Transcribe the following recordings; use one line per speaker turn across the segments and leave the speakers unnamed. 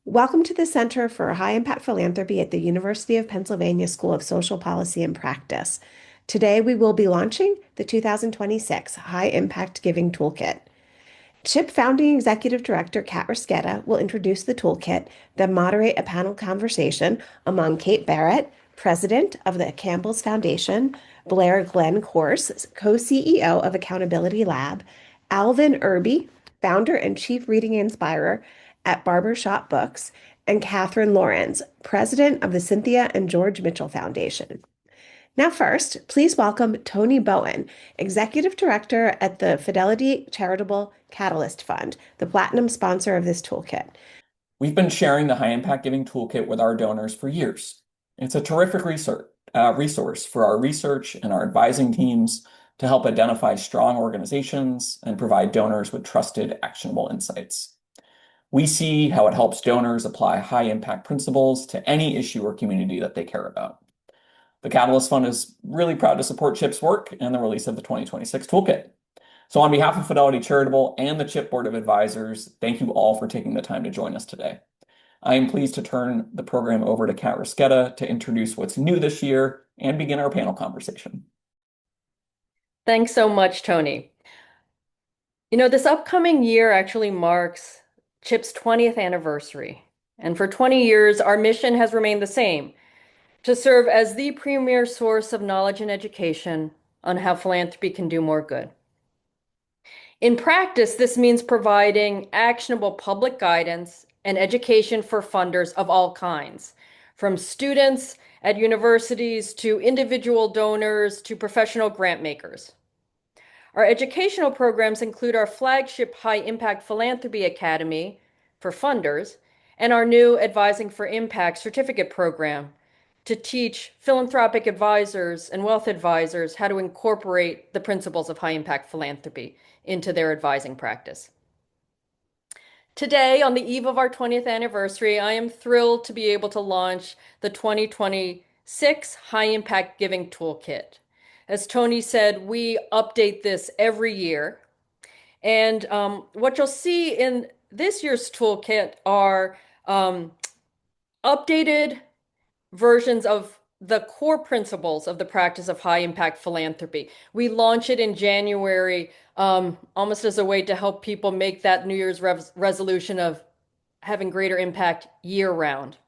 Welcome to the Center for High Impact Philanthropy at the University of Pennsylvania School of Social Policy and Practice. Today, we will be launching the 2026 High Impact Giving Toolkit. CHIP Founding Executive Director Kat Risquetta will introduce the toolkit, then moderate a panel conversation among Kate Barrett, President of the Campbell's Foundation, Blair Glenn Corse, co-CEO of Accountability Lab, Alvin Irby, founder and chief reading inspirer at Barbershop Books, and Catherine Lawrence, president of the Cynthia and George Mitchell Foundation. Now, first, please welcome Tony Bowen, Executive Director at the Fidelity Charitable Catalyst Fund, the platinum sponsor of this toolkit.
We've been sharing the High Impact Giving Toolkit with our donors for years. It's a terrific resource for our research and our advising teams to help identify strong organizations and provide donors with trusted, actionable insights. We see how it helps donors apply high impact principles to any issue or community that they care about. The Catalyst Fund is really proud to support CHIP's work and the release of the 2026 toolkit. So on behalf of Fidelity Charitable and the CHIP Board of Advisors, thank you all for taking the time to join us today. I am pleased to turn the program over to Kat Risquetta to introduce what's new this year and begin our panel conversation.
Thanks so much, Tony. This upcoming year actually marks CHIP's 20th anniversary. And for 20 years, our mission has remained the same, to serve as the premier source of knowledge and education on how philanthropy can do more good. In practice, this means providing actionable public guidance and education for funders of all kinds, from students at universities to individual donors to professional grant makers. Our educational programs include our flagship High Impact Philanthropy Academy for funders and our new Advising for Impact certificate program to teach philanthropic advisors and wealth advisors how to incorporate the principles of high impact philanthropy into their advising practice. Today, on the eve of our 20th anniversary, I am thrilled to be able to launch the 2026 High Impact Giving Toolkit. As Tony said, we update this every year. And what you'll see in this year's toolkit are updated versions of the core principles of the practice of high impact philanthropy. We launch it in January, almost as a way to help people make that New Year's resolution of having greater impact year round.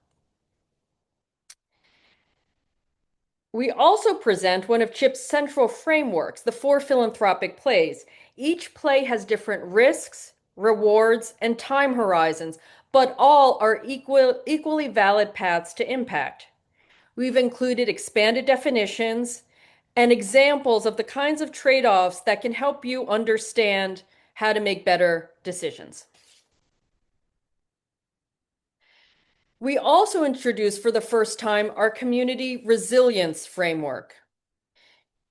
We also present one of CHIP's central frameworks, the 4 philanthropic plays. Each play has different risks, rewards, and time horizons, but all are equally valid paths to impact. We've included expanded definitions and examples of the kinds of trade-offs that can help you understand how to make better decisions. We also introduced for the first time our community resilience framework.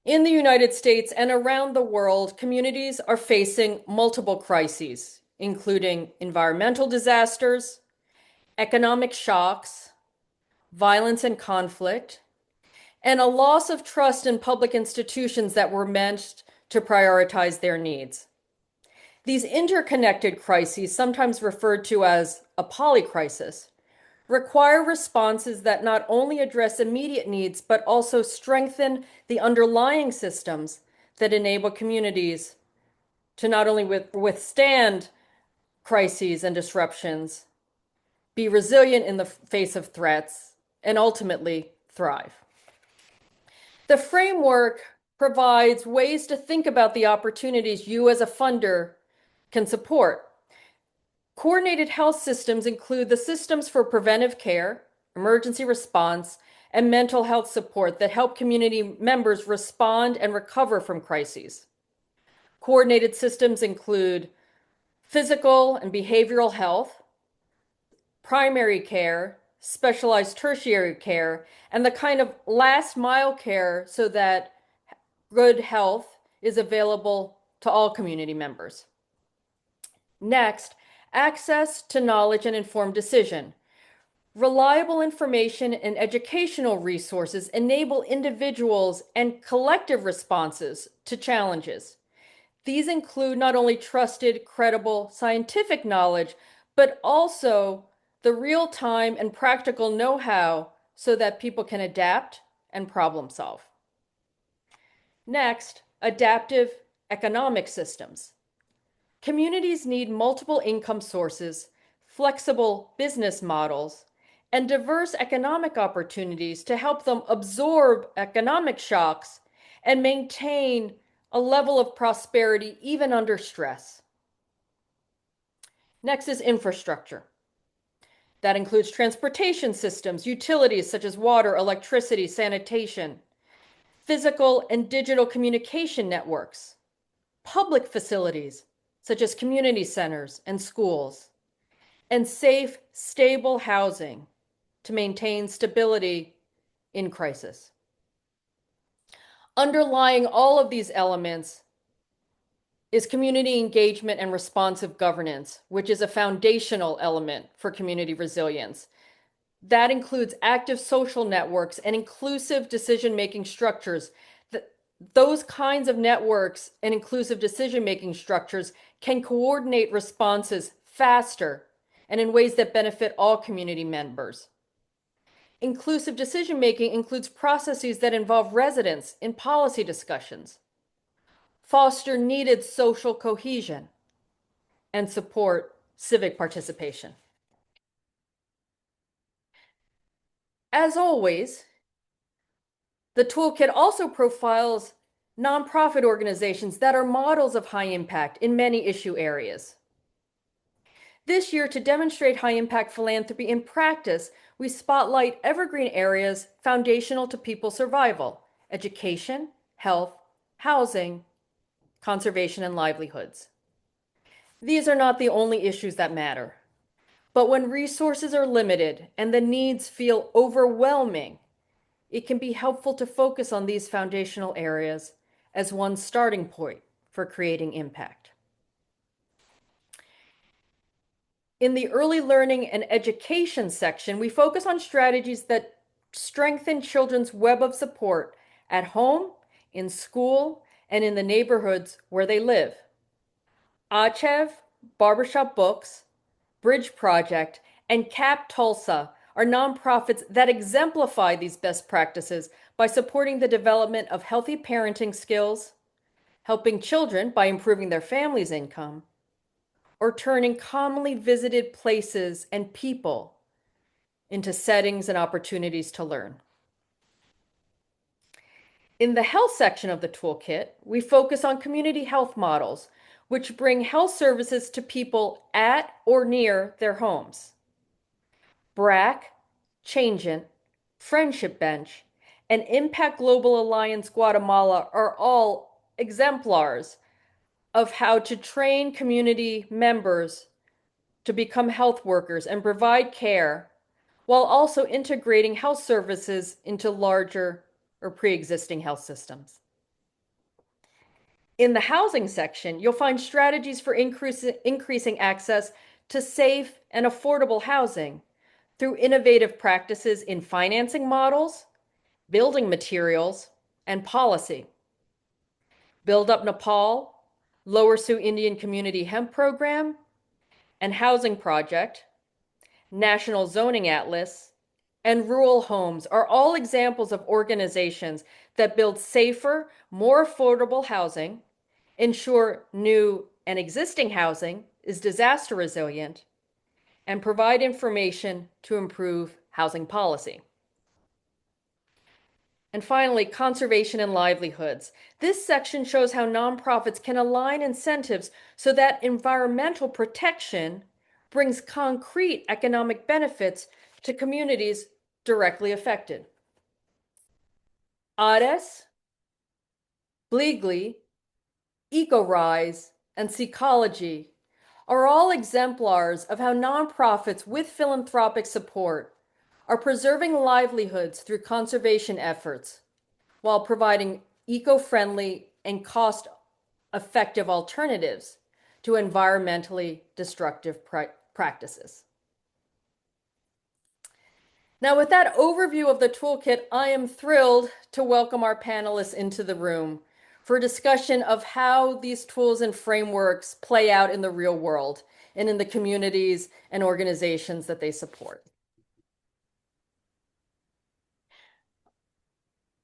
In the United States and around the world, communities are facing multiple crises, including environmental disasters, economic shocks, violence and conflict, and a loss of trust in public institutions that were meant to prioritize their needs. These interconnected crises, sometimes referred to as a polycrisis, require responses that not only address immediate needs, but also strengthen the underlying systems that enable communities to not only withstand crises and disruptions, be resilient in the face of threats, and ultimately thrive. The framework provides ways to think about the opportunities you as a funder can support. Coordinated health systems include the systems for preventive care, emergency response, and mental health support that help community members respond and recover from crises. Coordinated systems include physical and behavioral health, primary care, specialized tertiary care, and the kind of last mile care so that good health is available to all community members. Next, access to knowledge and informed decision. Reliable information and educational resources enable individuals and collective responses to challenges. These include not only trusted, credible scientific knowledge, but also the real-time and practical know-how so that people can adapt and problem solve. Next, adaptive economic systems. Communities need multiple income sources, flexible business models, and diverse economic opportunities to help them absorb economic shocks and maintain a level of prosperity even under stress. Next is infrastructure. That includes transportation systems, utilities such as water, electricity, sanitation, physical and digital communication networks, public facilities such as community centers and schools, and safe, stable housing to maintain stability in crisis. Underlying all of these elements is community engagement and responsive governance, which is a foundational element for community resilience. That includes active social networks and inclusive decision-making structures. Those kinds of networks and inclusive decision-making structures can coordinate responses faster and in ways that benefit all community members. Inclusive decision-making includes processes that involve residents in policy discussions, foster needed social cohesion, and support civic participation. As always, the toolkit also profiles nonprofit organizations that are models of high impact in many issue areas. This year, to demonstrate high impact philanthropy in practice, we spotlight evergreen areas foundational to people's survival: education, health, housing, conservation, and livelihoods. These are not the only issues that matter, but when resources are limited and the needs feel overwhelming, it can be helpful to focus on these foundational areas as one starting point for creating impact. In the early learning and education section, we focus on strategies that strengthen children's web of support at home, in school, and in the neighborhoods where they live. Achev, Barbershop Books, Bridge Project, and CAP Tulsa are nonprofits that exemplify these best practices by supporting the development of healthy parenting skills, helping children by improving their family's income, or turning commonly visited places and people into settings and opportunities to learn. In the health section of the toolkit, we focus on community health models, which bring health services to people at or near their homes. BRAC, Changent, Friendship Bench, and Impact Global Alliance Guatemala are all exemplars of how to train community members to become health workers and provide care while also integrating health services into larger or pre-existing health systems. In the housing section, you'll find strategies for increasing access to safe and affordable housing through innovative practices in financing models, building materials, and policy. Build Up Nepal, Lower Sioux Indian Community Hemp Program, and Housing Project, National Zoning Atlas, and Rural Homes are all examples of organizations that build safer, more affordable housing, ensure new and existing housing is disaster resilient, and provide information to improve housing policy. And finally, conservation and livelihoods. This section shows how nonprofits can align incentives so that environmental protection brings concrete economic benefits to communities directly affected. ADES, Bleagley, EcoRise, and Seecology are all exemplars of how nonprofits with philanthropic support are preserving livelihoods through conservation efforts while providing eco-friendly and cost-effective alternatives to environmentally destructive practices. Now, with that overview of the toolkit, I am thrilled to welcome our panelists into the room. for a discussion of how these tools and frameworks play out in the real world and in the communities and organizations that they support.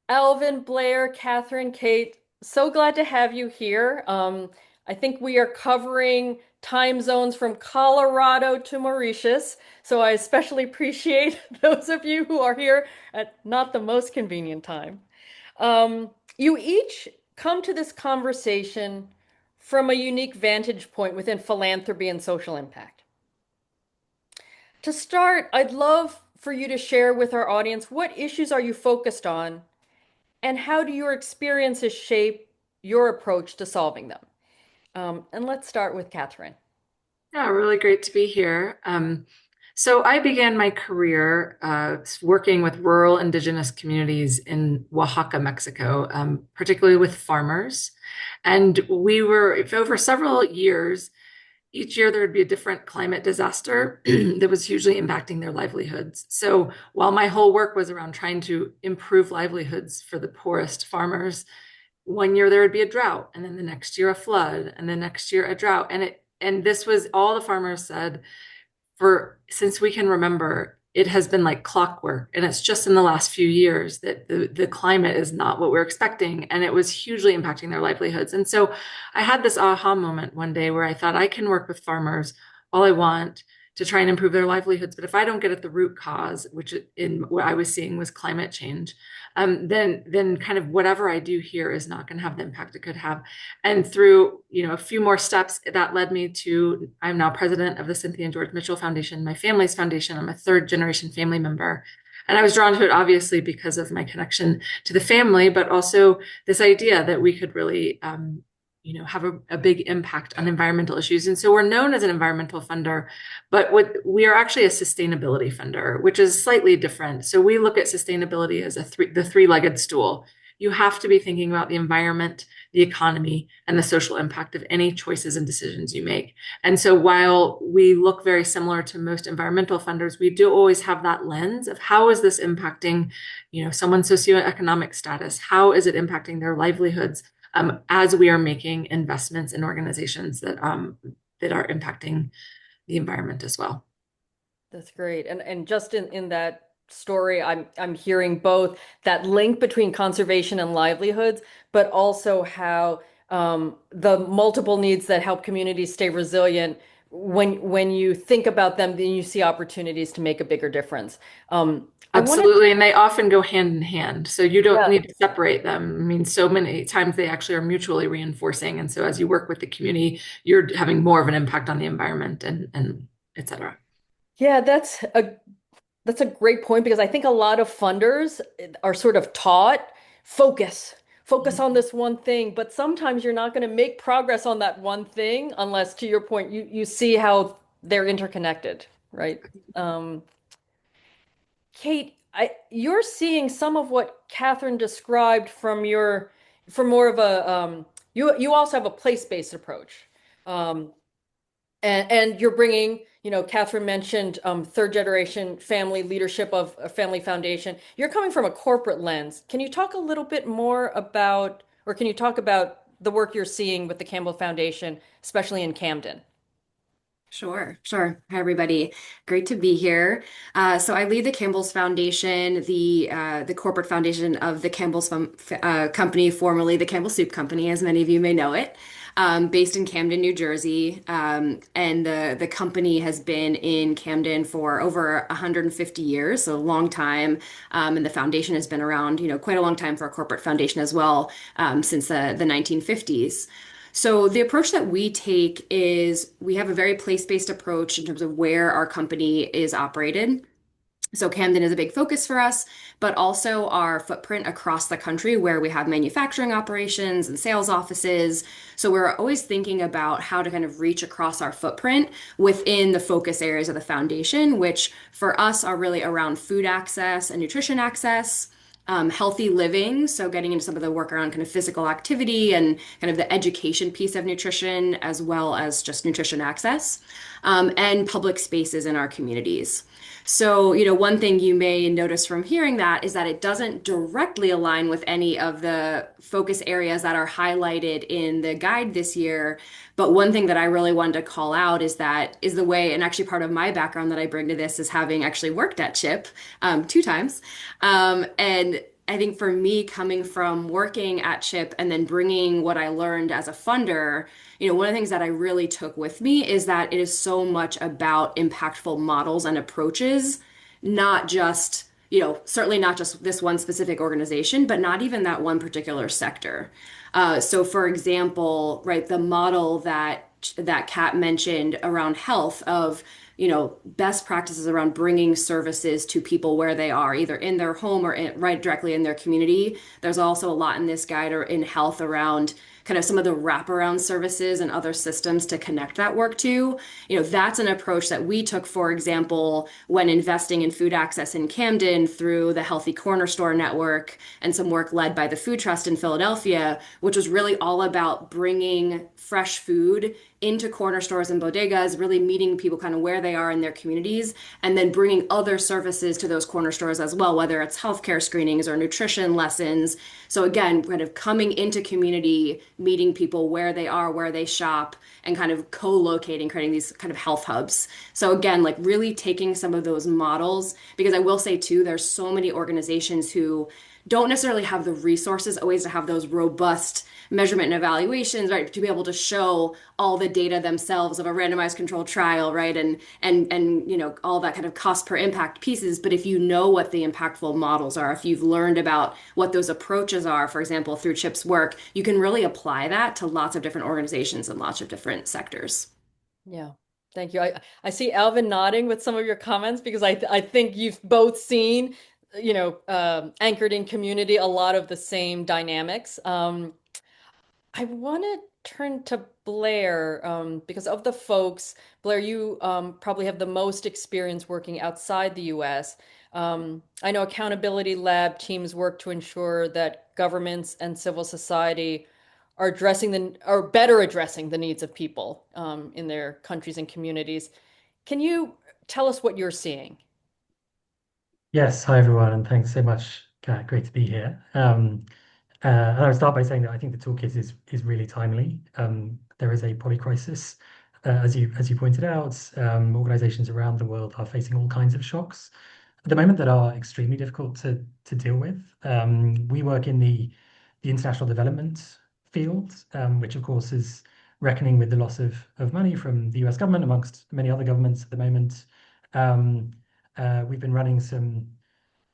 Alvin, Blair, Catherine, Kate, so glad to have you here. I think we are covering time zones from Colorado to Mauritius, so I especially appreciate those of you who are here at not the most convenient time. You each come to this conversation from a unique vantage point within philanthropy and social impact. To start, I'd love for you to share with our audience what issues are you focused on and how do your experiences shape your approach to solving them? And let's start with Catherine.
Yeah, really great to be here. So I began my career working with rural indigenous communities in Oaxaca, Mexico, particularly with farmers. And we were, over several years, each year there would be a different climate disaster that was hugely impacting their livelihoods. So while my whole work was around trying to improve livelihoods for the poorest farmers, one year there would be a drought, and then the next year a flood, and the next year a drought. And this was all the farmers said for since we can remember, it has been like clockwork. And it's just in the last few years that the climate is not what we're expecting. And it was hugely impacting their livelihoods. And so I had this aha moment one day where I thought I can work with farmers all I want to try and improve their livelihoods. But if I don't get at the root cause, which in what I was seeing was climate change, then kind of whatever I do here is not going to have the impact it could have. And through, a few more steps, that led me to, I'm now president of the Cynthia and George Mitchell Foundation, my family's foundation. I'm a third generation family member. And I was drawn to it, obviously, because of my connection to the family, but also this idea that we could really, have a big impact on environmental issues. And so we're known as an environmental funder, but we are actually a sustainability funder, which is slightly different. So we look at sustainability as the three-legged stool. You have to be thinking about the environment, the economy, and the social impact of any choices and decisions you make. And so while we look very similar to most environmental funders, we do always have that lens of how is this impacting, someone's socioeconomic status? How is it impacting their livelihoods? As we are making investments in organizations that are impacting the environment as well.
That's great. And just in that story, I'm hearing both that link between conservation and livelihoods, but also how the multiple needs that help communities stay resilient. When you think about them, then you see opportunities to make a bigger difference.
Absolutely. And they often go hand in hand. So you don't need to separate them. I mean, so many times they actually are mutually reinforcing. And so as you work with the community, you're having more of an impact on the environment and et cetera.
Yeah, that's a great point because I think a lot of funders are sort of taught focus on this one thing, but sometimes you're not going to make progress on that one thing unless, to your point, you see how they're interconnected, right? Kate, you're seeing some of what Catherine described from more of a you also have a place-based approach, and you're bringing, Catherine mentioned third generation family leadership of a family foundation. You're coming from a corporate lens. Can you talk a little bit more about, or can you talk about the work you're seeing with the Campbell Foundation, especially in Camden?
Sure. Hi, everybody. Great to be here. So I lead the Campbell's Foundation, the corporate foundation of the Campbell's Company, formerly the Campbell Soup Company, as many of you may know it, based in Camden, New Jersey. And the company has been in Camden for over 150 years, so a long time. And the foundation has been around, quite a long time for a corporate foundation as well, since the 1950s. So the approach that we take is we have a very place-based approach in terms of where our company is operated. So Camden is a big focus for us, but also our footprint across the country where we have manufacturing operations and sales offices. So we're always thinking about how to kind of reach across our footprint within the focus areas of the foundation, which for us are really around food access and nutrition access. Healthy living, so getting into some of the work around kind of physical activity and kind of the education piece of nutrition, as well as just nutrition access, and public spaces in our communities. So, one thing you may notice from hearing that is that it doesn't directly align with any of the focus areas that are highlighted in the guide this year. But one thing that I really wanted to call out is the way, and actually part of my background that I bring to this is having actually worked at CHIP 2 times. And I think for me, coming from working at CHIP and then bringing what I learned as a funder, one of the things that I really took with me is that it is so much about impactful models and approaches, not just, certainly not just this one specific organization, but not even that one particular sector. So, for example, right, the model that Kat mentioned around health of best practices around bringing services to people where they are, either in their home or right directly in their community. There's also a lot in this guide or in health around kind of some of the wraparound services and other systems to connect that work to. That's an approach that we took, for example, when investing in food access in Camden through the Healthy Corner Store Network and some work led by the Food Trust in Philadelphia, which was really all about bringing fresh food into corner stores and bodegas, really meeting people kind of where they are in their communities, and then bringing other services to those corner stores as well, whether it's healthcare screenings or nutrition lessons. So again, kind of coming into community, meeting people where they are, where they shop, and kind of co-locating, creating these kind of health hubs. So again, like really taking some of those models, because I will say too, there's so many organizations who don't necessarily have the resources always to have those robust measurement and evaluations, right? To be able to show all the data themselves of a randomized controlled trial, right? And all that kind of cost per impact pieces. But if you know what the impactful models are, if you've learned about what those approaches are, for example, through CHIP's work, you can really apply that to lots of different organizations and lots of different sectors.
Yeah. Thank you. I see Alvin nodding with some of your comments because I think you've both seen, anchored in community, a lot of the same dynamics. I want to turn to Blair because of the folks, Blair, you probably have the most experience working outside the US. I know Accountability Lab teams work to ensure that governments and civil society are better addressing the needs of people in their countries and communities. Can you tell us what you're seeing?
Yes, hi everyone, and thanks so much. Great to be here. And I'll start by saying that I think the toolkit is really timely. There is a polycrisis, as you pointed out. Organizations around the world are facing all kinds of shocks at the moment that are extremely difficult to deal with. We work in the international development field, which of course is reckoning with the loss of money from the US government, amongst many other governments at the moment. Um, we've been running some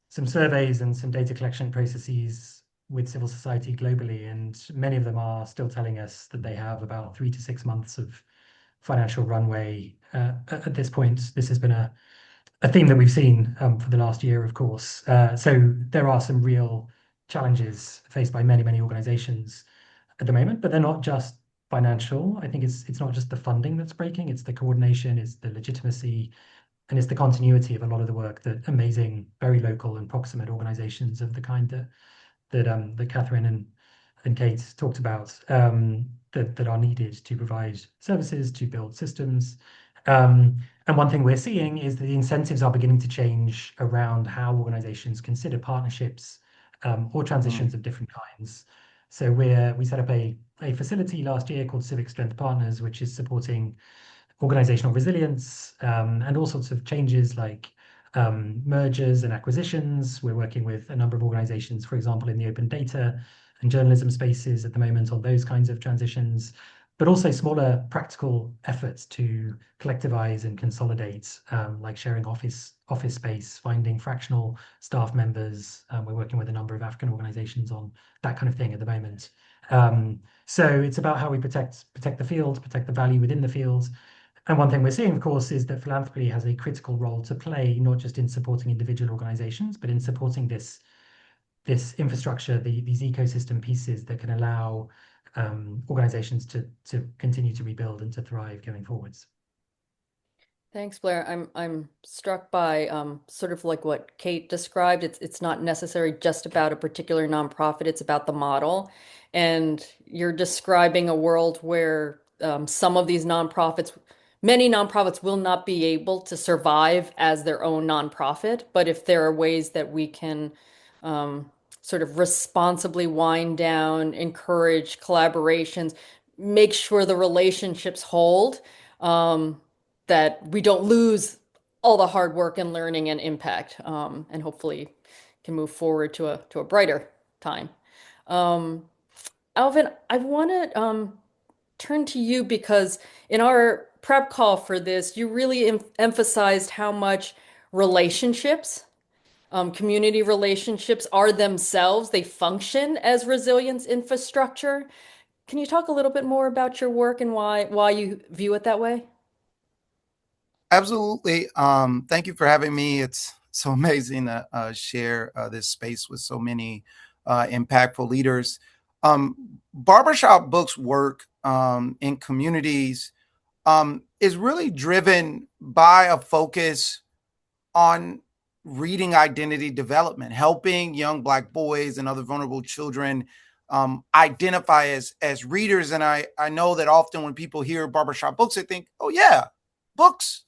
surveys and some data collection processes with civil society globally, and many of them are still telling us that they have about 3 to 6 months of financial runway. At this point, this has been a theme that we've seen for the last year, of course. So there are some real challenges faced by many organizations at the moment, but they're not just financial. I think it's not just the funding that's breaking, it's the coordination, it's the legitimacy, and it's the continuity of a lot of the work that amazing, very local and proximate organizations of the kind that Catherine and Kate talked about, that are needed to provide services, to build systems. And one thing we're seeing is that the incentives are beginning to change around how organizations consider partnerships or transitions of different kinds. So we set up a facility last year called Civic Strength Partners, which is supporting organizational resilience and all sorts of changes like mergers and acquisitions. We're working with a number of organizations, for example, in the open data and journalism spaces at the moment on those kinds of transitions, but also smaller practical efforts to collectivize and consolidate, like sharing office space, finding fractional staff members. We're working with a number of African organizations on that kind of thing at the moment. So it's about how we protect the field, protect the value within the field. And one thing we're seeing, of course, is that philanthropy has a critical role to play, not just in supporting individual organizations, but in supporting this infrastructure, these ecosystem pieces that can allow organizations to continue to rebuild and to thrive going forwards.
Thanks, Blair. I'm struck by sort of like what Kate described. It's not necessarily just about a particular nonprofit, it's about the model. And you're describing a world where some of these nonprofits many nonprofits will not be able to survive as their own nonprofit, but if there are ways that we can sort of responsibly wind down, encourage collaborations, make sure the relationships hold, that we don't lose all the hard work and learning and impact, and hopefully can move forward to a brighter time. Um, Alvin, I want to turn to you because in our prep call for this, you really emphasized how much relationships, community relationships are themselves, they function as resilience infrastructure. Can you talk a little bit more about your work and why you view it that way?
Absolutely. Thank you for having me. It's so amazing to share this space with so many impactful leaders. Barbershop Books work in communities is really driven by a focus on reading identity development, helping young Black boys and other vulnerable children identify as readers. And I know that often when people hear barbershop books, they think, oh, yeah, books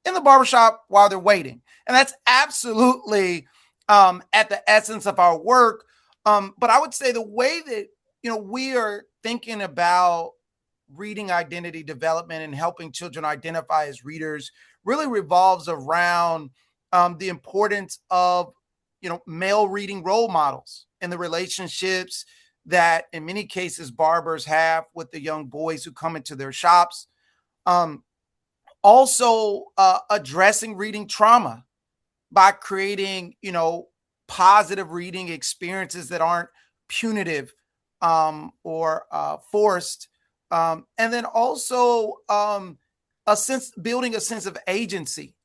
in the barbershop while they're waiting. And that's absolutely at the essence of our work. But I would say the way that, we are thinking about reading identity development and helping children identify as readers really revolves around the importance of, male reading role models and the relationships that in many cases barbers have with the young boys who come into their shops. Also addressing reading trauma by creating, positive reading experiences that aren't punitive or forced. And then also building a sense of agency.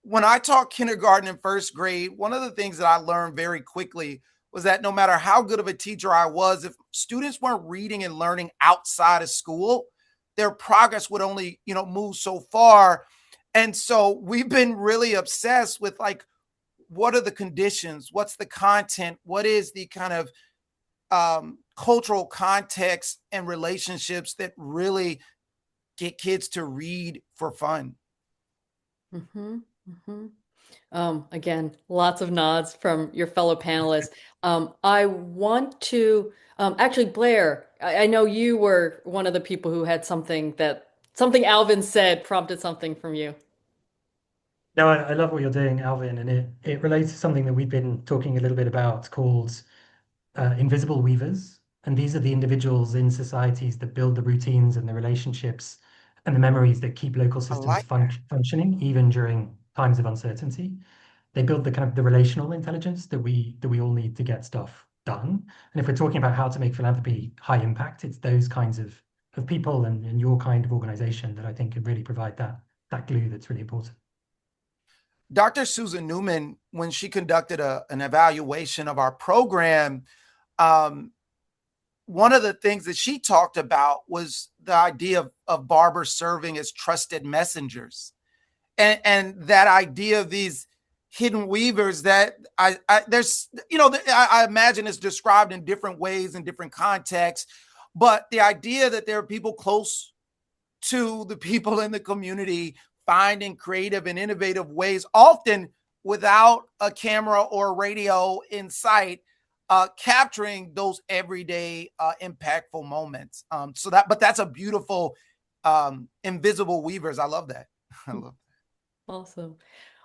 When I taught kindergarten and first grade, one of the things that I learned very quickly was that no matter how good of a teacher I was, if students weren't reading and learning outside of school, their progress would only, move so far. And so we've been really obsessed with like, what are the conditions? What's the content? What is the kind of cultural context and relationships that really get kids to read for fun?
Mm-hmm, mm-hmm. Again, lots of nods from your fellow panelists. I want to actually, Blair, I know you were one of the people who had something Alvin said prompted something from you.
No, I love what you're doing, Alvin, and it relates to something that we've been talking a little bit about called invisible weavers. And these are the individuals in societies that build the routines and the relationships and the memories that keep local
I
systems
like that.
functioning even during times of uncertainty. They build the kind of the relational intelligence that we all need to get stuff done. And if we're talking about how to make philanthropy high impact, it's those kinds of people and your kind of organization that I think could really provide that glue that's really important.
Dr. Susan Newman, when she conducted an evaluation of our program, um, one of the things that she talked about was the idea of barbers serving as trusted messengers. And that idea of these hidden weavers that there's, I imagine it's described in different ways in different contexts, but the idea that there are people close to the people in the community finding creative and innovative ways, often without a camera or a radio in sight, capturing those everyday impactful moments. But that's a beautiful invisible weavers. I love that. I love
Awesome.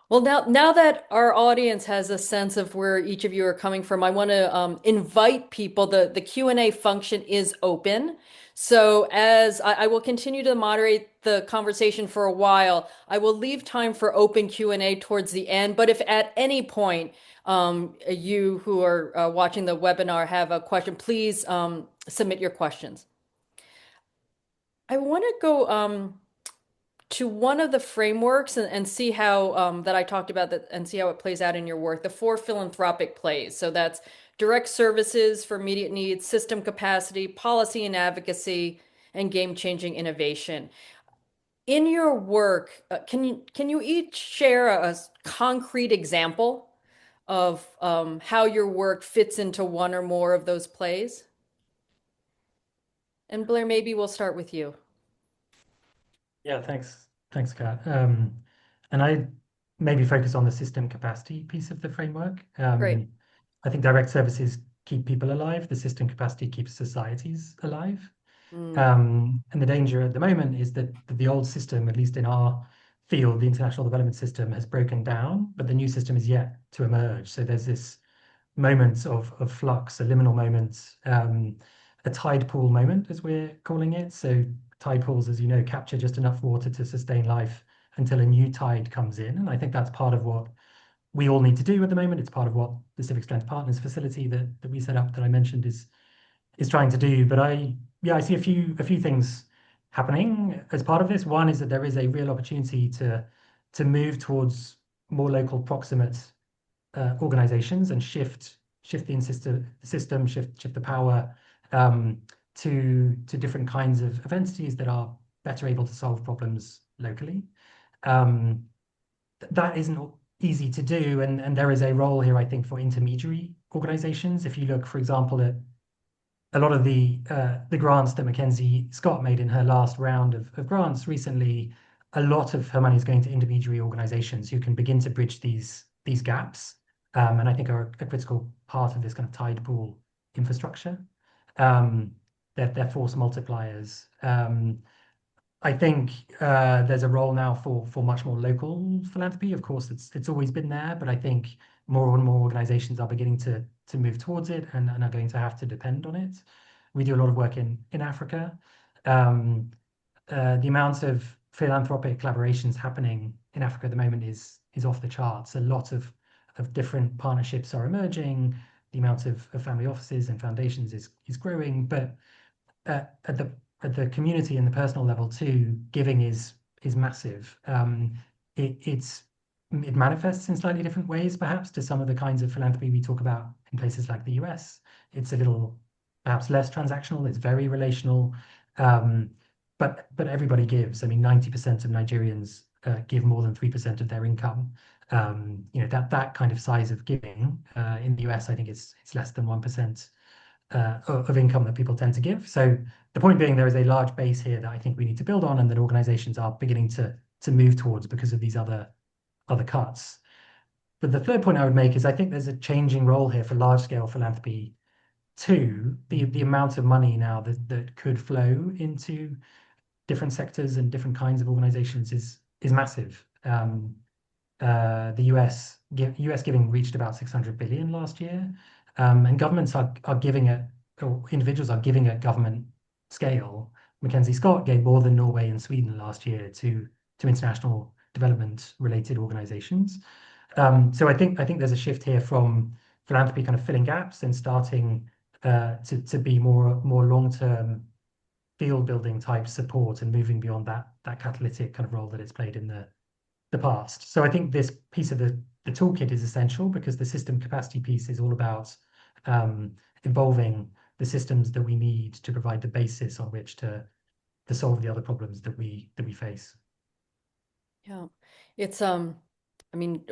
Well, now that our audience has a sense of where each of you are coming from, I want to invite people. The Q&A function is open. So as I will continue to moderate the conversation for a while, I will leave time for open Q&A towards the end. But if at any point you who are watching the webinar have a question, please submit your questions. I want to go to one of the frameworks and see how that I talked about that and see how it plays out in your work, the four philanthropic plays. So that's direct services for immediate needs, system capacity, policy and advocacy, and game-changing innovation. In your work, can you each share a concrete example of how your work fits into one or more of those plays? And Blair, maybe we'll start with you.
Yeah, thanks, Kat. And I maybe focus on the system capacity piece of the framework.
Great.
I think direct services keep people alive. The system capacity keeps societies alive.
Mm,
And the danger at the moment is that the old system, at least in our field, the international development system, has broken down, but the new system is yet to emerge. So there's this moment of flux, a liminal moment, a tide pool moment, as we're calling it. So tide pools, as you know, capture just enough water to sustain life until a new tide comes in. And I think that's part of what we all need to do at the moment. It's part of what the Civic Strength Partners facility that we set up that I mentioned is trying to do. But I see a few things happening as part of this. One is that there is a real opportunity to move towards more local proximate organizations and shift the system, shift the power um, to different kinds of entities that are better able to solve problems locally. Um, that isn't easy to do, and there is a role here, I think, for intermediary organizations. If you look, for example, at a lot of the grants that Mackenzie Scott made in her last round of grants recently, a lot of her money is going to intermediary organizations who can begin to bridge these gaps, and I think are a critical part of this kind of tide pool infrastructure. Um, they're force multipliers. I think there's a role now for much more local philanthropy. Of course, it's always been there, but I think more and more organizations are beginning to move towards it and are going to have to depend on it. We do a lot of work in Africa. Um, the amount of philanthropic collaborations happening in Africa at the moment is off the charts. A lot of different partnerships are emerging. The amount of family offices and foundations is growing, but at the community and the personal level too, giving is massive. It manifests in slightly different ways, perhaps, to some of the kinds of philanthropy we talk about in places like the US. It's a little perhaps less transactional. It's very relational, um, but everybody gives. I mean, 90% of Nigerians give more than 3% of their income. That kind of size of giving in the US, I think it's less than 1% of income that people tend to give. So the point being, there is a large base here that I think we need to build on, and that organizations are beginning to move towards because of these other cuts. But the third point I would make is I think there's a changing role here for large scale philanthropy too. The amount of money now that could flow into different sectors and different kinds of organizations is massive. The US giving reached about 600 billion last year, and governments are giving at or individuals are giving at government scale. Mackenzie Scott gave more than Norway and Sweden last year to international development related organizations. So I think there's a shift here from philanthropy kind of filling gaps and starting to be more long term field building type support and moving beyond that catalytic kind of role that it's played in the past. So I think this piece of the toolkit is essential because the system capacity piece is all about um, evolving the systems that we need to provide the basis on which to solve the other problems that we face.
yeah. It's I mean,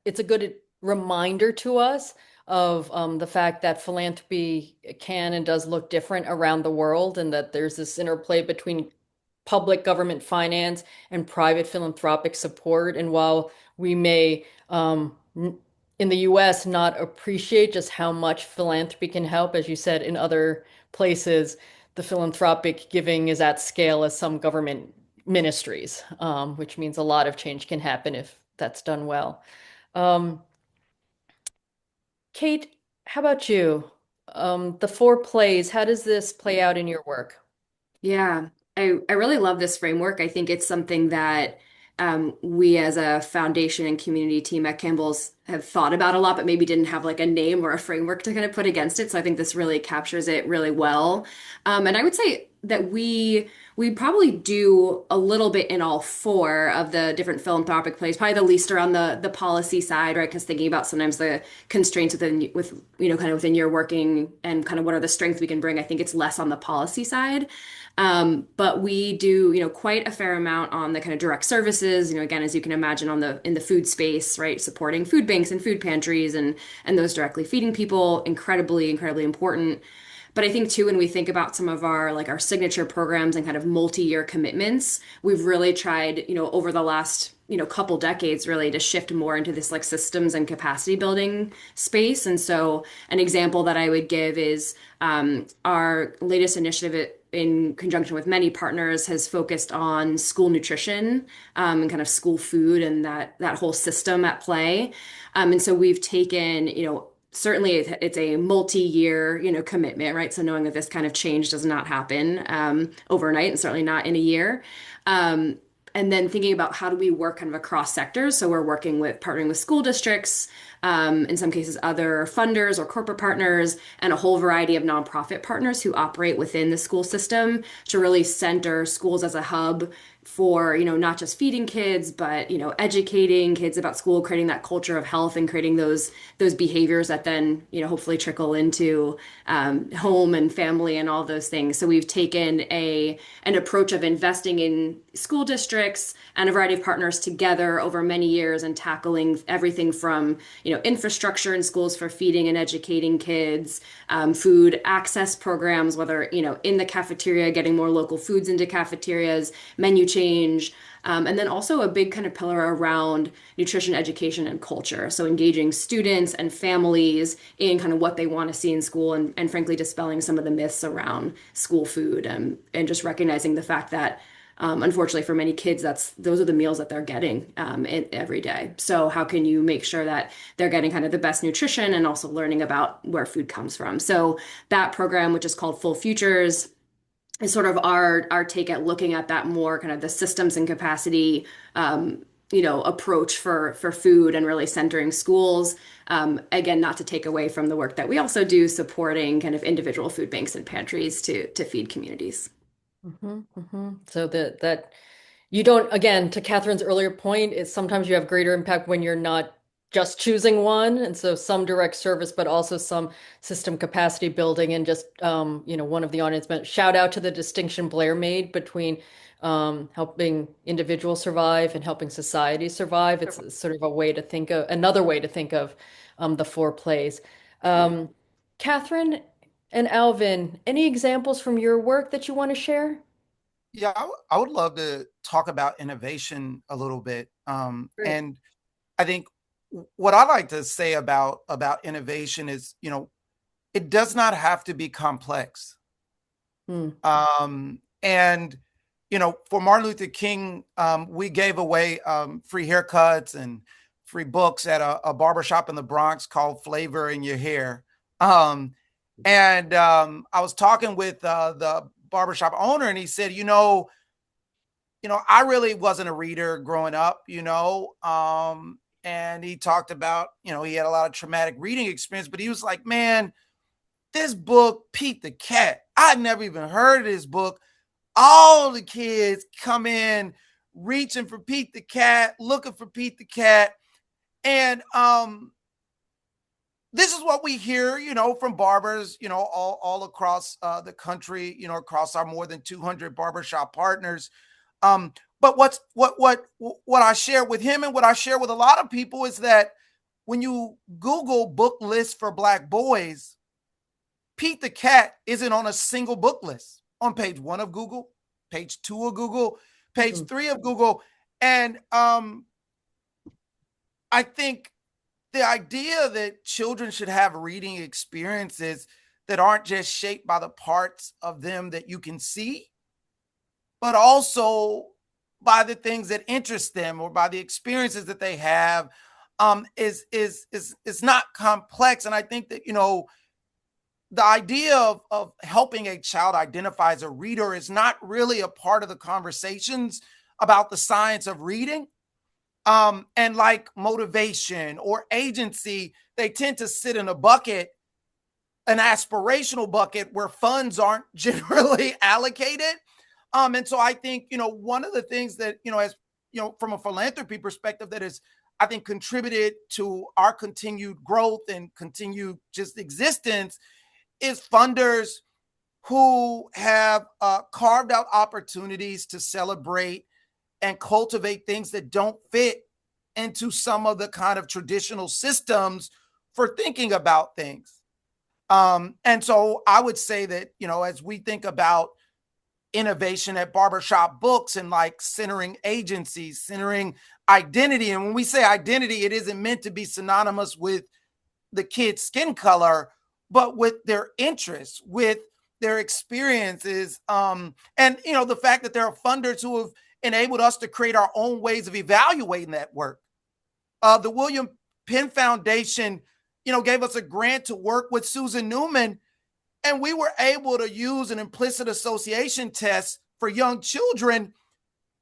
it's a good reminder to us of the fact that philanthropy can and does look different around the world, and that there's this interplay between public government finance and private philanthropic support. And while we may, in the US, not appreciate just how much philanthropy can help, as you said, in other places, the philanthropic giving is at scale as some government ministries, which means a lot of change can happen if that's done well. Um, Kate, how about you? The four plays, how does this play out in your work?
Yeah, I really love this framework. I think it's something that we as a foundation and community team at Campbell's have thought about a lot, but maybe didn't have like a name or a framework to kind of put against it. So I think this really captures it really well. And I would say that we probably do a little bit in all four of the different philanthropic plays, probably the least around the policy side, right? Because thinking about sometimes the constraints kind of within your working and kind of what are the strengths we can bring, I think it's less on the policy side. But we do, quite a fair amount on the kind of direct services, again, as you can imagine in the food space, right? Supporting food banks and food pantries and those directly feeding people, incredibly, incredibly important. But I think too, when we think about some of our like our signature programs and kind of multi-year commitments, we've really tried, over the last, couple decades really to shift more into this like systems and capacity building space. And so an example that I would give is our latest initiative in conjunction with many partners has focused on school nutrition and kind of school food and that whole system at play. And so we've taken, certainly it's a multi-year, commitment, right? So knowing that this kind of change does not happen overnight and certainly not in a year. And then thinking about how do we work kind of across sectors. So we're partnering with school districts, in some cases other funders or corporate partners, and a whole variety of nonprofit partners who operate within the school system to really center schools as a hub for, not just feeding kids, but, educating kids about school, creating that culture of health and creating those behaviors that then, hopefully trickle into home and family and all those things. So we've taken an approach of investing in school districts and a variety of partners together over many years and tackling everything from, infrastructure in schools for feeding and educating kids, food access programs, whether, in the cafeteria, getting more local foods into cafeterias, menu change, and then also a big kind of pillar around nutrition education and culture. So engaging students and families in kind of what they want to see in school and frankly dispelling some of the myths around school food and just recognizing the fact that unfortunately for many kids, those are the meals that they're getting every day. So how can you make sure that they're getting kind of the best nutrition and also learning about where food comes from? So that program, which is called Full Futures, is sort of our take at looking at that more kind of the systems and capacity approach for food and really centering schools. Again, not to take away from the work that we also do supporting kind of individual food banks and pantries to feed communities.
So that you don't, again, to Catherine's earlier point, is sometimes you have greater impact when you're not just choosing one. And so some direct service, but also some system capacity building. And just, one of the audience meant shout out to the distinction Blair made between helping individuals survive and helping society survive. It's sort of another way to think of the four plays. Catherine and Alvin, any examples from your work that you want to share?
Yeah, I would love to talk about innovation a little bit.
Great.
And I think what I like to say about innovation is, it does not have to be complex. And for Martin Luther King, we gave away free haircuts and free books at a barbershop in the Bronx called Flavor in Your Hair. I was talking with the barbershop owner, and he said, I really wasn't a reader growing up, and he talked about, he had a lot of traumatic reading experience, but he was like, man, this book, Pete the Cat, I'd never even heard of this book. All the kids come in reaching for Pete the Cat, looking for Pete the Cat. And this is what we hear, from barbers, all across the country, across our more than 200 barbershop partners. But what I share with him and what I share with a lot of people is that when you Google book lists for Black boys, Pete the Cat isn't on a single book list on page 1 of Google, page 2 of Google, page 3 of Google. And I think the idea that children should have reading experiences that aren't just shaped by the parts of them that you can see, but also by the things that interest them or by the experiences that they have, is not complex. And I think that, the idea of helping a child identify as a reader is not really a part of the conversations about the science of reading. And like motivation or agency, they tend to sit in a bucket, an aspirational bucket where funds aren't generally allocated. And so I think, one of the things that, as from a philanthropy perspective, that is, I think, contributed to our continued growth and continued just existence is funders who have carved out opportunities to celebrate and cultivate things that don't fit into some of the kind of traditional systems for thinking about things. And so I would say that, as we think about innovation at Barbershop Books and like centering agencies, centering identity. And when we say identity, it isn't meant to be synonymous with the kid's skin color, but with their interests, with their experiences. And, the fact that there are funders who have enabled us to create our own ways of evaluating that work. The William Penn Foundation, gave us a grant to work with Susan Newman, and we were able to use an implicit association test for young children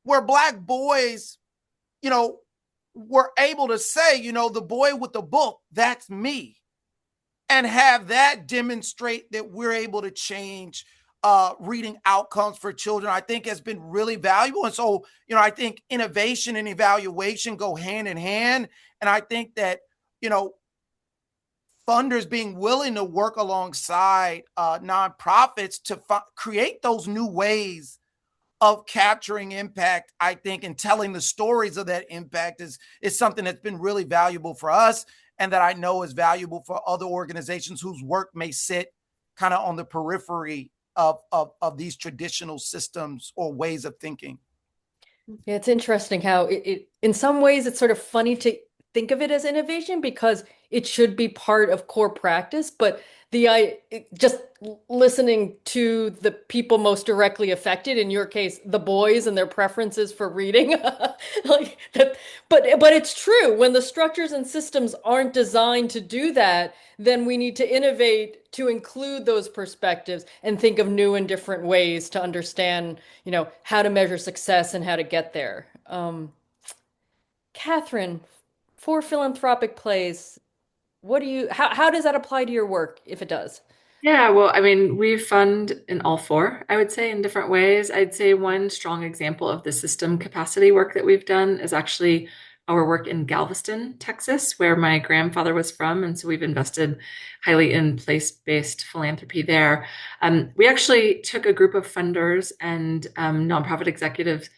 where Black boys, were able to say, the boy with the book, that's me. And have that demonstrate that we're able to change reading outcomes for children, I think has been really valuable. And so, I think innovation and evaluation go hand in hand. And I think that, funders being willing to work alongside nonprofits to create those new ways of capturing impact, I think, and telling the stories of that impact is something that's been really valuable for us, and that I know is valuable for other organizations whose work may sit kind of on the periphery of these traditional systems or ways of thinking.
Yeah, it's interesting how in some ways it's sort of funny to think of it as innovation because it should be part of core practice, but just listening to the people most directly affected, in your case, the boys and their preferences for reading, like that, but it's true. When the structures and systems aren't designed to do that, then we need to innovate to include those perspectives and think of new and different ways to understand, how to measure success and how to get there. Catherine, for philanthropic plays, how does that apply to your work, if it does?
Yeah, well, I mean, we fund in all four, I would say, in different ways. I'd say one strong example of the system capacity work that we've done is actually our work in Galveston, Texas, where my grandfather was from. And so we've invested highly in place-based philanthropy there. We actually took a group of funders and nonprofit executives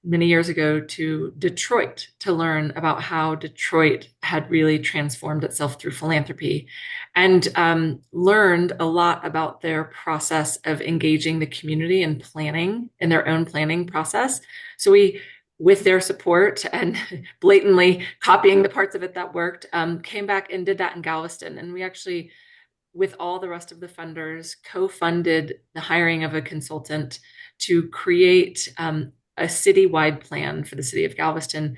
many years ago to Detroit to learn about how Detroit had really transformed itself through philanthropy, and learned a lot about their process of engaging the community and planning in their own planning process. So we, with their support and blatantly copying the parts of it that worked, came back and did that in Galveston. And we actually, with all the rest of the funders, co-funded the hiring of a consultant to create a citywide plan for the city of Galveston,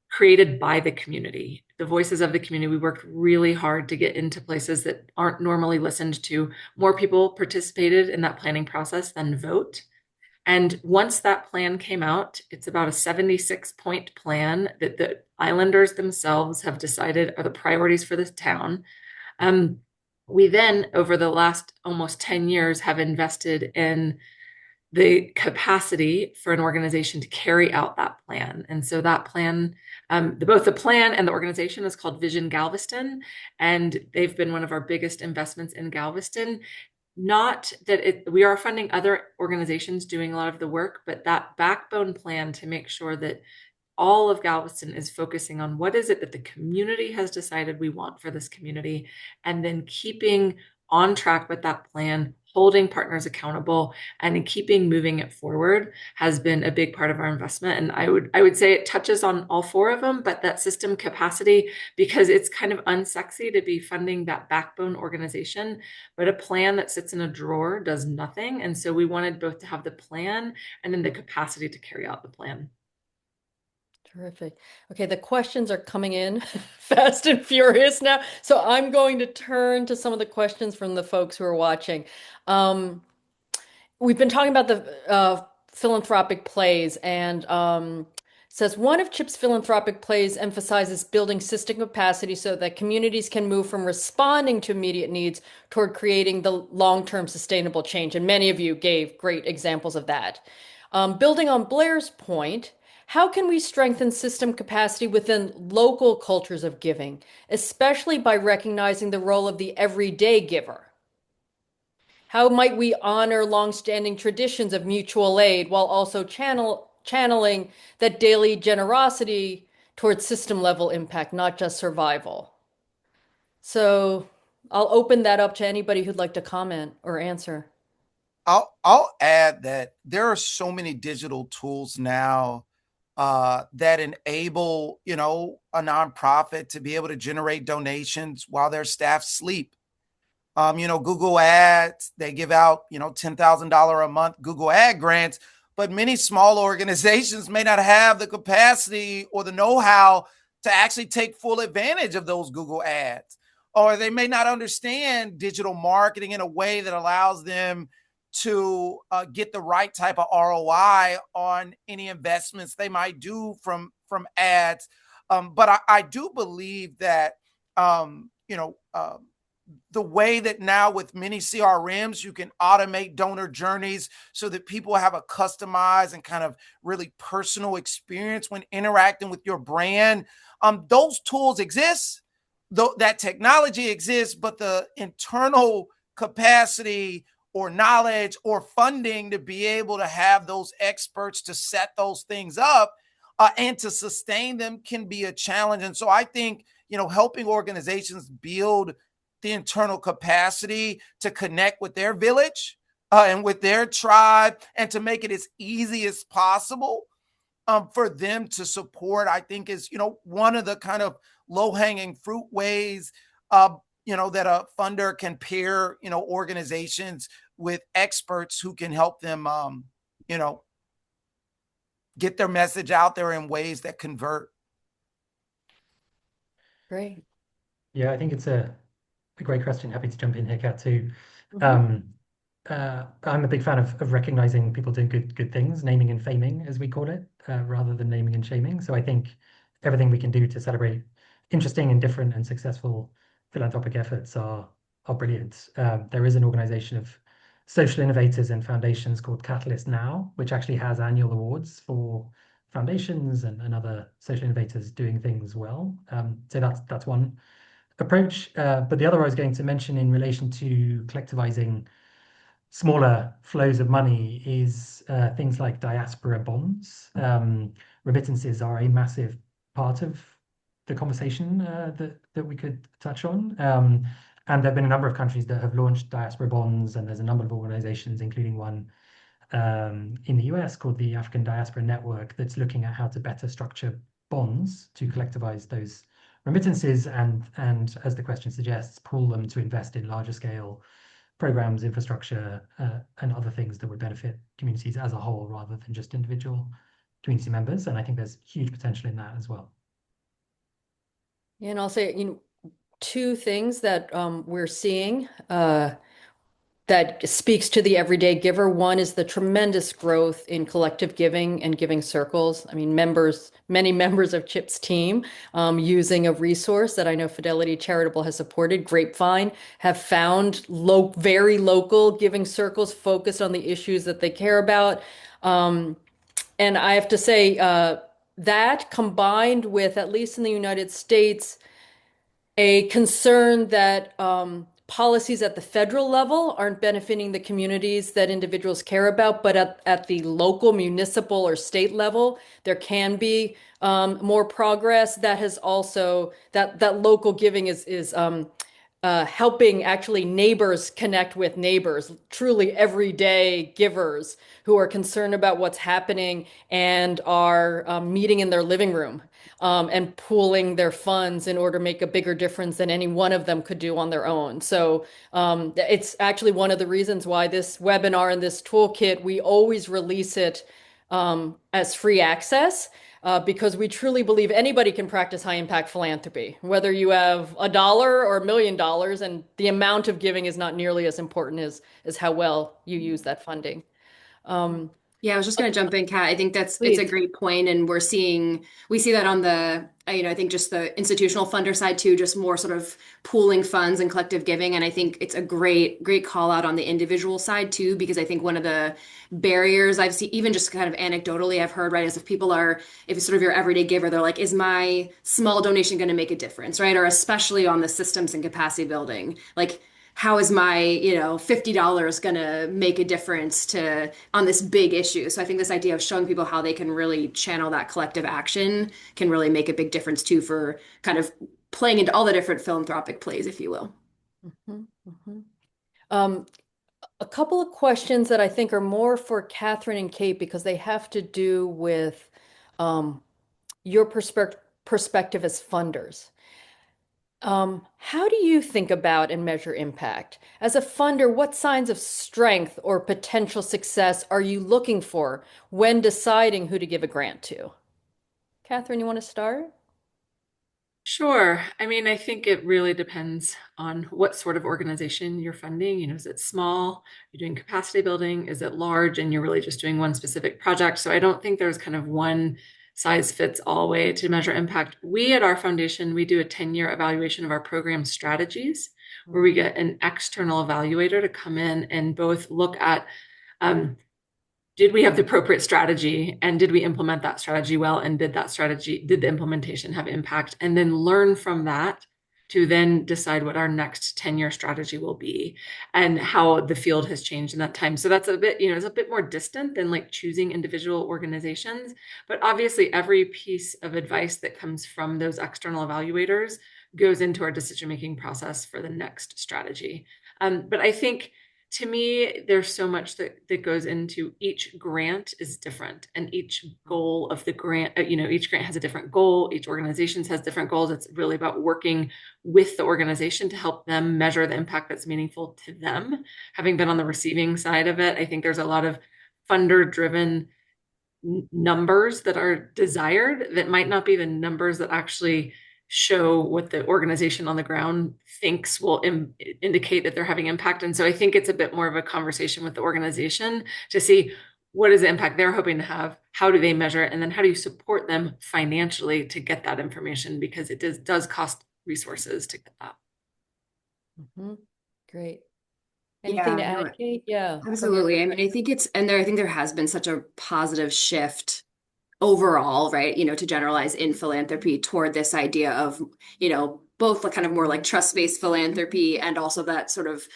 created by the community, the voices of the community. We worked really hard to get into places that aren't normally listened to. More people participated in that planning process than vote. And once that plan came out, it's about a 76-point plan that the islanders themselves have decided are the priorities for this town. We then, over the last almost 10 years, have invested in the capacity for an organization to carry out that plan. And so that plan, both the plan and the organization, is called Vision Galveston. And they've been one of our biggest investments in Galveston. Not that we are funding other organizations doing a lot of the work, but that backbone plan to make sure that all of Galveston is focusing on what is it that the community has decided we want for this community, and then keeping on track with that plan, holding partners accountable, and keeping moving it forward has been a big part of our investment. And I would say it touches on all four of them, but that system capacity, because it's kind of unsexy to be funding that backbone organization, but a plan that sits in a drawer does nothing. And so we wanted both to have the plan and then the capacity to carry out the plan.
Terrific. Okay, the questions are coming in fast and furious now. So I'm going to turn to some of the questions from the folks who are watching. We've been talking about the philanthropic plays, and says one of Chip's philanthropic plays emphasizes building system capacity so that communities can move from responding to immediate needs toward creating the long-term sustainable change. And many of you gave great examples of that. Building on Blair's point, how can we strengthen system capacity within local cultures of giving, especially by recognizing the role of the everyday giver? How might we honor longstanding traditions of mutual aid while also channeling that daily generosity towards system level impact, not just survival? So I'll open that up to anybody who'd like to comment or answer.
I'll add that there are so many digital tools now that enable, a nonprofit to be able to generate donations while their staff sleep. Google Ads, they give out, $10,000 a month Google ad grants, but many small organizations may not have the capacity or the know-how to actually take full advantage of those Google ads, or they may not understand digital marketing in a way that allows them to get the right type of ROI on any investments they might do from ads. But I do believe that the way that now with many CRMs, you can automate donor journeys so that people have a customized and kind of really personal experience when interacting with your brand. Those tools exist, though that technology exists, but the internal capacity or knowledge or funding to be able to have those experts to set those things up and to sustain them can be a challenge. And so I think, helping organizations build the internal capacity to connect with their village and with their tribe and to make it as easy as possible for them to support, I think is, one of the kind of low hanging fruit ways, that a funder can pair, organizations with experts who can help them, you know, get their message out there in ways that convert.
Great.
Yeah, I think it's a great question. Happy to jump in here, Kat, too.
Mhm.
I'm a big fan of recognizing people doing good things, naming and faming, as we call it, rather than naming and shaming. So I think everything we can do to celebrate interesting and different and successful philanthropic efforts are brilliant. There is an organization of social innovators and foundations called Catalyst Now, which actually has annual awards for foundations and other social innovators doing things well. So that's one approach. But the other I was going to mention in relation to collectivizing smaller flows of money is things like diaspora bonds. Remittances are a massive part of the conversation that we could touch on. And there have been a number of countries that have launched diaspora bonds, and there's a number of organizations, including one in the US called the African Diaspora Network, that's looking at how to better structure bonds to collectivize those remittances and as the question suggests, pool them to invest in larger scale programs, infrastructure, and other things that would benefit communities as a whole rather than just individual community members. And I think there's huge potential in that as well.
Yeah, and I'll say, two things that we're seeing that speaks to the everyday giver. One is the tremendous growth in collective giving and giving circles. I mean, many members of Chip's team using a resource that I know Fidelity Charitable has supported, Grapevine, have found very local giving circles focused on the issues that they care about. And I have to say, that combined with, at least in the United States, a concern that policies at the federal level aren't benefiting the communities that individuals care about, but at the local, municipal, or state level, there can be more progress. That has also that local giving is helping actually neighbors connect with neighbors, truly everyday givers who are concerned about what's happening and are meeting in their living room and pooling their funds in order to make a bigger difference than any one of them could do on their own. So it's actually one of the reasons why this webinar and this toolkit, we always release it as free access. Because we truly believe anybody can practice high impact philanthropy, whether you have $1 or $1,000,000, and the amount of giving is not nearly as important as how well you use that funding.
Yeah, I was just going to jump in, Kat. I think it's a
Please.
great point, and we see that on the, I think just the institutional funder side too, just more sort of pooling funds and collective giving. And I think it's a great call out on the individual side too, because I think one of the barriers I've seen, even just kind of anecdotally, I've heard, right, is if it's sort of your everyday giver, they're like, is my small donation going to make a difference, right? Or especially on the systems and capacity building, like, how is my, $50 going to make a difference on this big issue? So I think this idea of showing people how they can really channel that collective action can really make a big difference too, for kind of playing into all the different philanthropic plays, if you will.
Mhm, mhm. Um, a couple of questions that I think are more for Catherine and Kate because they have to do with um, your perspective as funders. How do you think about and measure impact? As a funder, what signs of strength or potential success are you looking for when deciding who to give a grant to? Catherine, you want to start?
Sure. I mean, I think it really depends on what sort of organization you're funding. Is it small? You're doing capacity building? Is it large and you're really just doing one specific project? So I don't think there's kind of one size fits all way to measure impact. We at our foundation, we do a 10-year evaluation of our program strategies, where we get an external evaluator to come in and both look at um, did we have the appropriate strategy and did we implement that strategy well, and did the implementation have impact, and then learn from that to then decide what our next 10-year strategy will be and how the field has changed in that time. So that's a bit, it's a bit more distant than like choosing individual organizations, but obviously every piece of advice that comes from those external evaluators goes into our decision-making process for the next strategy. But I think to me, there's so much that goes into each grant is different, and each goal of the grant, each grant has a different goal. Each organization has different goals. It's really about working with the organization to help them measure the impact that's meaningful to them. Having been on the receiving side of it, I think there's a lot of funder-driven numbers that are desired that might not be the numbers that actually show what the organization on the ground thinks will indicate that they're having impact. And so I think it's a bit more of a conversation with the organization to see what is the impact they're hoping to have, how do they measure it, and then how do you support them financially to get that information, because it does cost resources to get that.
Mhm. Great. Anything
Yeah,
to
no,
add, Kate? Yeah, from your
absolutely. I mean, I
perspective.
think I think there has been such a positive shift overall, right? To generalize in philanthropy toward this idea of, both like kind of more like trust-based philanthropy and also that sort of,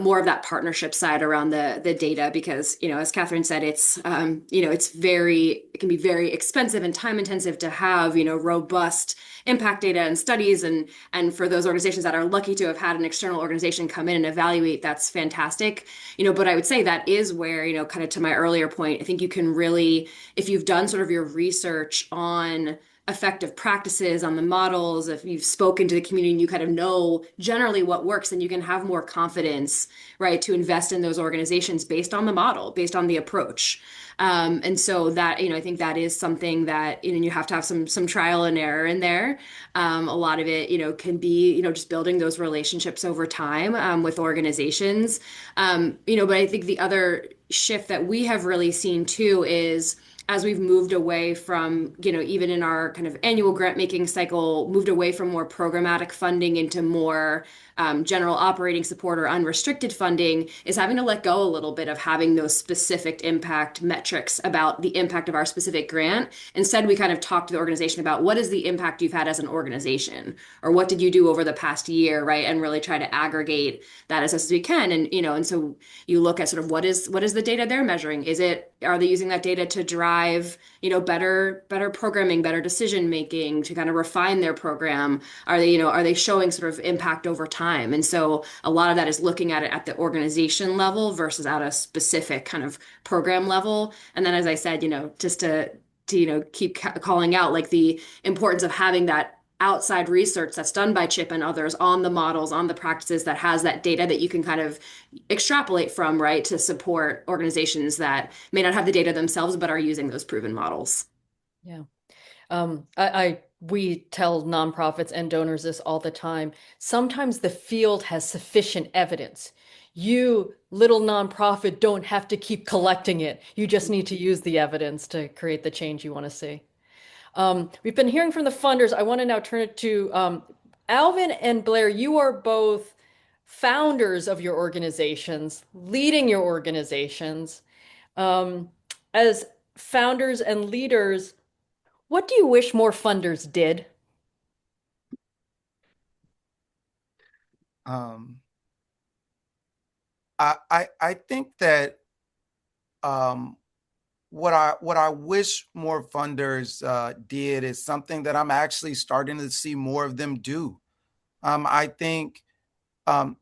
more of that partnership side around the data, because, as Catherine said, it can be very expensive and time intensive to have, robust impact data and studies, and for those organizations that are lucky to have had an external organization come in and evaluate, that's fantastic. But I would say that is where, kind of to my earlier point, I think you can really, if you've done sort of your research on effective practices, on the models, if you've spoken to the community and you kind of know generally what works, then you can have more confidence, right, to invest in those organizations based on the model, based on the approach. And so that, I think that is something that, you have to have some trial and error in there. A lot of it, can be, just building those relationships over time, with organizations. But I think the other shift that we have really seen too is as we've moved away from, even in our kind of annual grant making cycle, moved away from more programmatic funding into more general operating support or unrestricted funding, is having to let go a little bit of having those specific impact metrics about the impact of our specific grant. Instead, we kind of talk to the organization about what is the impact you've had as an organization, or what did you do over the past year, right? And really try to aggregate that as best as we can. And so you look at sort of what is the data they're measuring? Are they using that data to drive, better programming, better decision making, to kind of refine their program? Are they showing sort of impact over time? And so a lot of that is looking at it at the organization level versus at a specific kind of program level. And then, as I said, just to keep calling out like the importance of having that outside research that's done by Chip and others on the models, on the practices, that has that data that you can kind of extrapolate from, right, to support organizations that may not have the data themselves but are using those proven models.
Yeah. We tell nonprofits and donors this all the time. Sometimes the field has sufficient evidence. You, little nonprofit, don't have to keep collecting it. You just need to use the evidence to create the change you want to see. We've been hearing from the funders. I want to now turn it to Alvin and Blair. You are both founders of your organizations, leading your organizations. Um, as founders and leaders, what do you wish more funders did?
Um, I think that um, what I wish more funders did is something that I'm actually starting to see more of them do. I think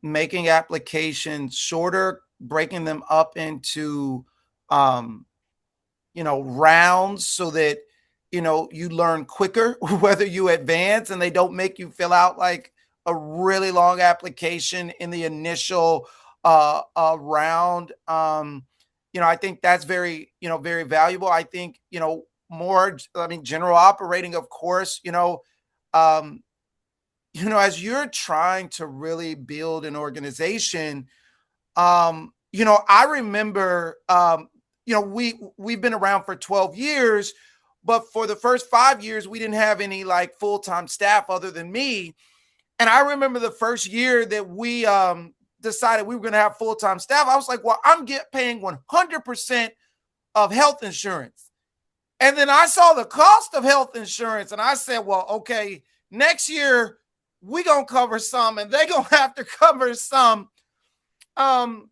making applications shorter, breaking them up into rounds so that you learn quicker whether you advance and they don't make you fill out like a really long application in the initial round. I think that's very very valuable. I think more, I mean, general operating, of course, um as you're trying to really build an organization, I remember, we've been around for 12 years, but for the first 5 years, we didn't have any like full-time staff other than me. And I remember the first year that we decided we were going to have full-time staff. I was like, well, I'm paying 100% of health insurance. And then I saw the cost of health insurance and I said, well, okay, next year we're going to cover some and they're going to have to cover some. And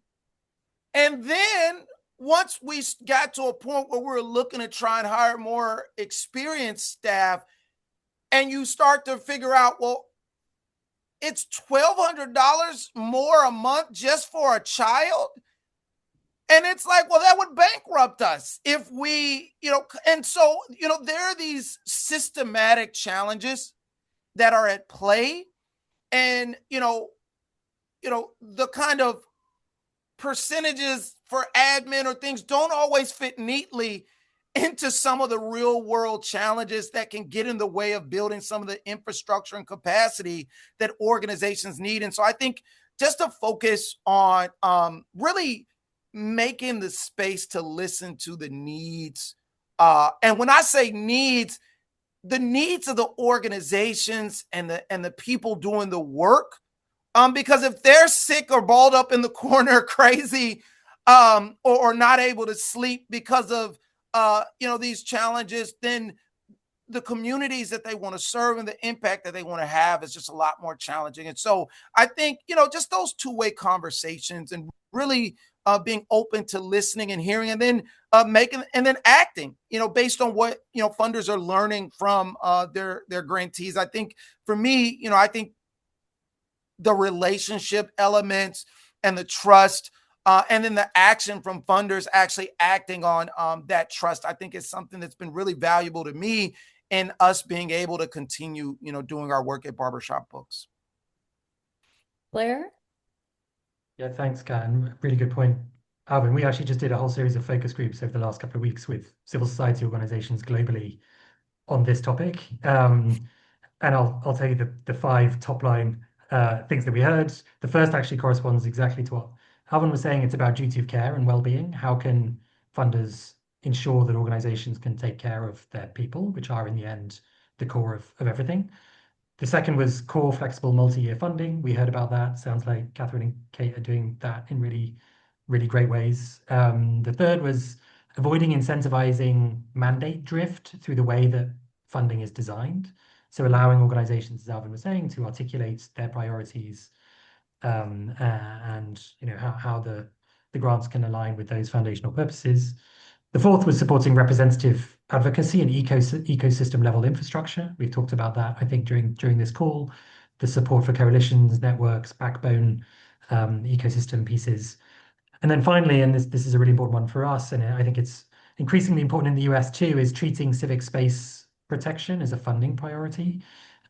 then once we got to a point where we were looking to try and hire more experienced staff, and you start to figure out, well, it's $1,200 more a month just for a child. And it's like, well, that would bankrupt us if we, and so, there are these systematic challenges that are at play. And, the kind of percentages for admin or things don't always fit neatly into some of the real world challenges that can get in the way of building some of the infrastructure and capacity that organizations need. And so I think just to focus on really making the space to listen to the needs. And when I say needs, the needs of the organizations and the people doing the work. Because if they're sick or balled up in the corner, crazy, or not able to sleep because of these challenges, then the communities that they want to serve and the impact that they want to have is just a lot more challenging. And so I think just those two-way conversations and really being open to listening and hearing, and then making and then acting, based on what funders are learning from their grantees. I think for me, I think the relationship elements and the trust, and then the action from funders actually acting on that trust, I think is something that's been really valuable to me in us being able to continue, doing our work at Barbershop Books.
Blair?
Yeah, thanks, Kat. Really good point. Alvin, we actually just did a whole series of focus groups over the last couple of weeks with civil society organizations globally on this topic. And I'll tell you the five top line things that we heard. The first actually corresponds exactly to what Alvin was saying. It's about duty of care and well-being. How can funders ensure that organizations can take care of their people, which are in the end the core of everything? The second was core flexible multi-year funding. We heard about that. Sounds like Catherine and Kate are doing that in really, really great ways. The third was avoiding incentivizing mandate drift through the way that funding is designed. So allowing organizations, as Alvin was saying, to articulate their priorities, and how the grants can align with those foundational purposes. The fourth was supporting representative advocacy and ecosystem level infrastructure. We've talked about that, I think, during this call. The support for coalitions, networks, backbone, ecosystem pieces. And then finally, and this is a really important one for us, and I think it's increasingly important in the US too, is treating civic space protection as a funding priority.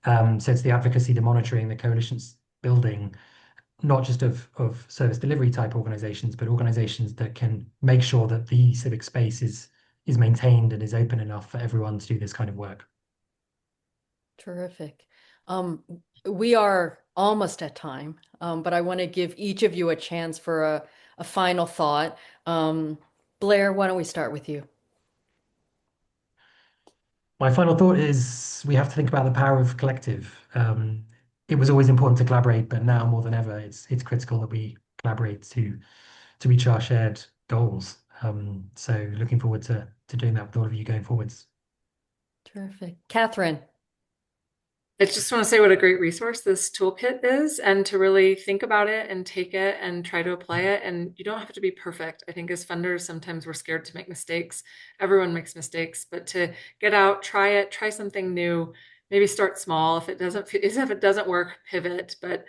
So it's the advocacy, the monitoring, the coalitions building, not just of service delivery type organizations, but organizations that can make sure that the civic space is maintained and is open enough for everyone to do this kind of work.
Terrific. We are almost at time, but I want to give each of you a chance for a final thought. Blair, why don't we start with you?
My final thought is we have to think about the power of collective. It was always important to collaborate, but now more than ever, it's critical that we collaborate to reach our shared goals. So looking forward to doing that with all of you going forwards.
Terrific. Catherine?
I just want to say what a great resource this toolkit is, and to really think about it and take it and try to apply it. And you don't have to be perfect. I think as funders, sometimes we're scared to make mistakes. Everyone makes mistakes, but to get out, try it, try something new, maybe start small. If it doesn't work, pivot. But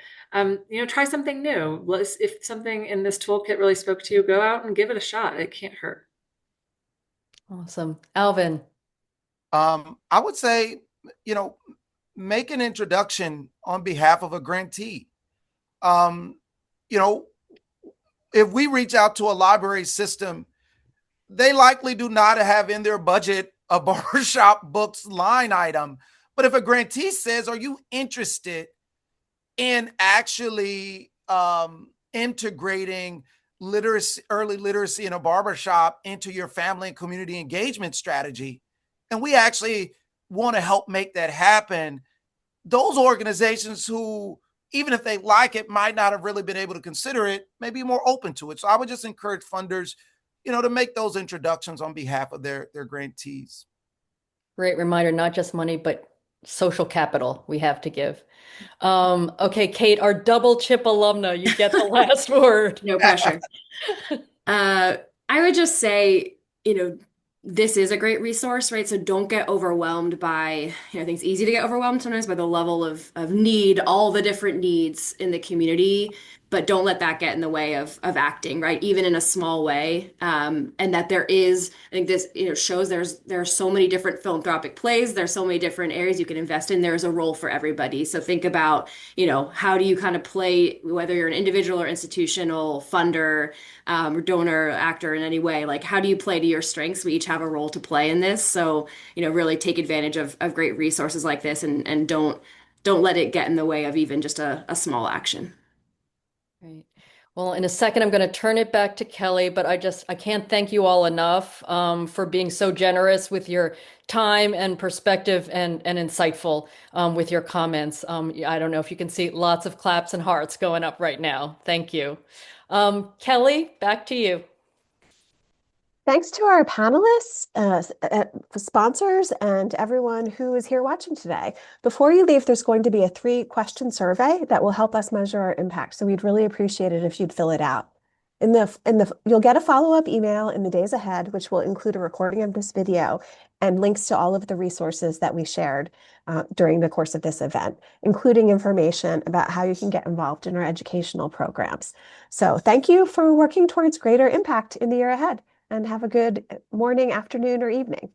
try something new. If something in this toolkit really spoke to you, go out and give it a shot. It can't hurt.
Awesome. Alvin.
I would say, make an introduction on behalf of a grantee. Um, if we reach out to a library system, they likely do not have in their budget a barbershop books line item. But if a grantee says, are you interested in actually integrating early literacy in a barbershop into your family and community engagement strategy, and we actually want to help make that happen, those organizations who, even if they like it, might not have really been able to consider it, may be more open to it. So I would just encourage funders, to make those introductions on behalf of their grantees.
Great reminder, not just money, but social capital we have to give. Okay, Kate, our double chip alumna, you get the last word.
No pressure. I would just say, this is a great resource, right? So don't get overwhelmed by, I think it's easy to get overwhelmed sometimes by the level of need, all the different needs in the community, but don't let that get in the way of acting, right? Even in a small way. And that there is, I think this, shows there are so many different philanthropic plays. There's so many different areas you can invest in. There's a role for everybody. So think about, how do you kind of play, whether you're an individual or institutional funder, or donor, actor in any way, like how do you play to your strengths? We each have a role to play in this. So, really take advantage of great resources like this and don't let it get in the way of even just a small action.
Right. Well, in a second, I'm going to turn it back to Kelly, but I can't thank you all enough for being so generous with your time and perspective and insightful with your comments. I don't know if you can see lots of claps and hearts going up right now. Thank you. Kelly, back to you.
Thanks to our panelists, sponsors, and everyone who is here watching today. Before you leave, there's going to be a 3-question survey that will help us measure our impact. So we'd really appreciate it if you'd fill it out. You'll get a follow-up email in the days ahead, which will include a recording of this video and links to all of the resources that we shared during the course of this event, including information about how you can get involved in our educational programs. So thank you for working towards greater impact in the year ahead. And have a good morning, afternoon, or evening.